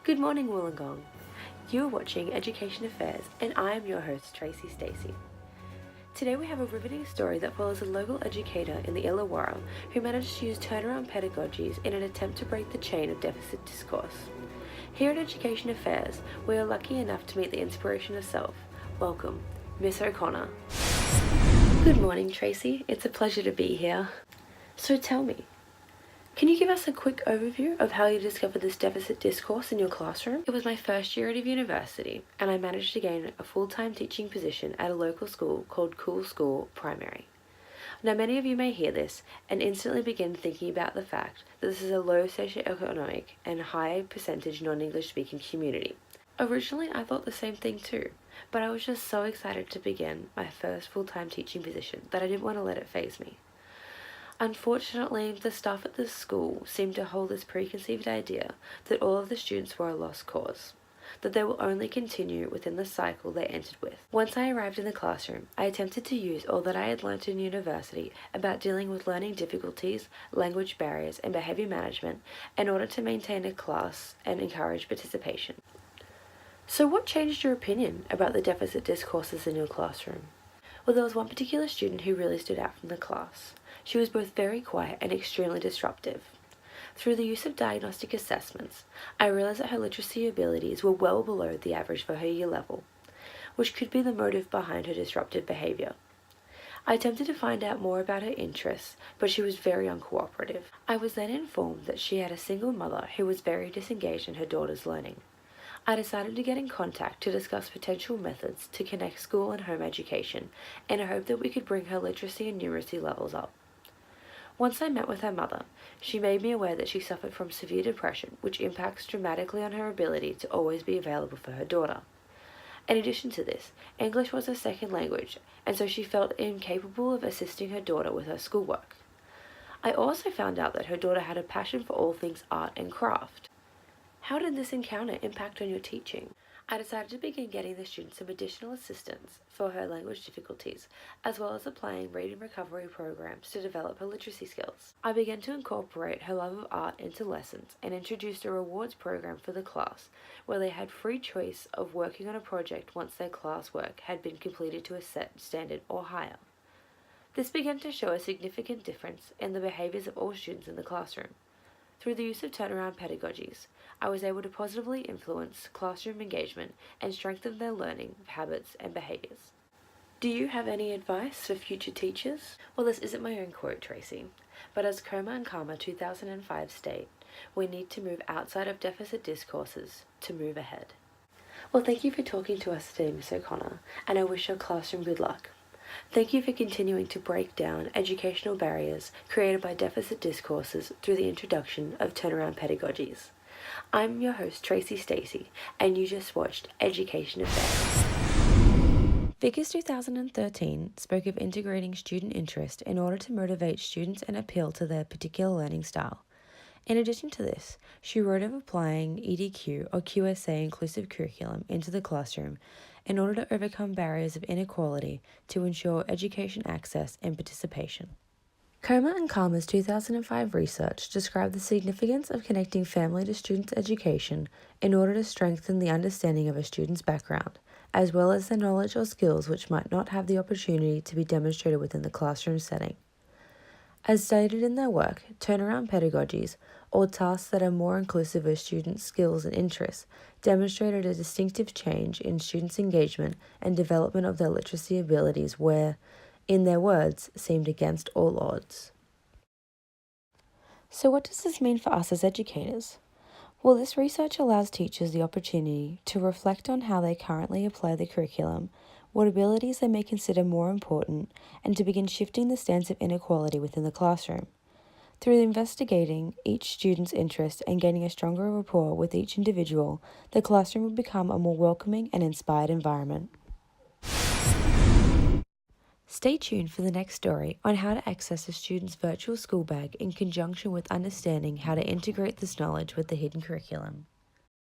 Good morning, Wollongong. You are watching Education Affairs, and I am your host, Tracy Stacy. Today we have a riveting story that follows a local educator in the Illawarra who managed to use turnaround pedagogies in an attempt to break the chain of deficit discourse. Here at Education Affairs, we are lucky enough to meet the inspiration herself. Welcome, Miss O'Connor. Good morning, Tracy. It's a pleasure to be here. So tell me, can you give us a quick overview of how you discovered this deficit discourse in your classroom? It was my first year at university, and I managed to gain a full-time teaching position at a local school called Cool School Primary. Now, many of you may hear this and instantly begin thinking about the fact that this is a low socioeconomic and high percentage non-English speaking community. Originally, I thought the same thing too, but I was just so excited to begin my first full-time teaching position that I didn't want to let it faze me. Unfortunately, the staff at this school seemed to hold this preconceived idea that all of the students were a lost cause, that they will only continue within the cycle they entered with. Once I arrived in the classroom, I attempted to use all that I had learnt in university about dealing with learning difficulties, language barriers, and behaviour management in order to maintain a class and encourage participation. So what changed your opinion about the deficit discourses in your classroom? Well, there was one particular student who really stood out from the class. She was both very quiet and extremely disruptive. Through the use of diagnostic assessments, I realized that her literacy abilities were well below the average for her year level, which could be the motive behind her disruptive behaviour. I attempted to find out more about her interests, but she was very uncooperative. I was then informed that she had a single mother who was very disengaged in her daughter's learning. I decided to get in contact to discuss potential methods to connect school and home education in a hope that we could bring her literacy and numeracy levels up. Once I met with her mother, she made me aware that she suffered from severe depression, which impacts dramatically on her ability to always be available for her daughter. In addition to this, English was her second language, and so she felt incapable of assisting her daughter with her schoolwork. I also found out that her daughter had a passion for all things art and craft. How did this encounter impact on your teaching? I decided to begin getting the student some additional assistance for her language difficulties, as well as applying reading recovery programs to develop her literacy skills. I began to incorporate her love of art into lessons and introduced a rewards program for the class, where they had free choice of working on a project once their classwork had been completed to a set standard or higher. This began to show a significant difference in the behaviours of all students in the classroom. Through the use of turnaround pedagogies, I was able to positively influence classroom engagement and strengthen their learning habits and behaviours. Do you have any advice for future teachers? Well, this isn't my own quote, Tracy, but as Coma and Karma 2005 state, we need to move outside of deficit discourses to move ahead. Well, thank you for talking to us today, Miss O'Connor, and I wish your classroom good luck. Thank you for continuing to break down educational barriers created by deficit discourses through the introduction of turnaround pedagogies. I'm your host, Tracy Stacy, and you just watched Education Affairs. Vickers 2013 spoke of integrating student interest in order to motivate students and appeal to their particular learning style. In addition to this, she wrote of applying EDQ or QSA inclusive curriculum into the classroom in order to overcome barriers of inequality to ensure education access and participation. Coma and Karma's 2005 research described the significance of connecting family to students' education in order to strengthen the understanding of a student's background, as well as their knowledge or skills which might not have the opportunity to be demonstrated within the classroom setting. As stated in their work, turnaround pedagogies, or tasks that are more inclusive of students' skills and interests, demonstrated a distinctive change in students' engagement and development of their literacy abilities where, in their words, seemed against all odds. So what does this mean for us as educators? Well, this research allows teachers the opportunity to reflect on how they currently apply the curriculum, what abilities they may consider more important, and to begin shifting the stance of inequality within the classroom. Through investigating each student's interest and gaining a stronger rapport with each individual, the classroom will become a more welcoming and inspired environment. Stay tuned for the next story on how to access a student's virtual school bag in conjunction with understanding how to integrate this knowledge with the hidden curriculum.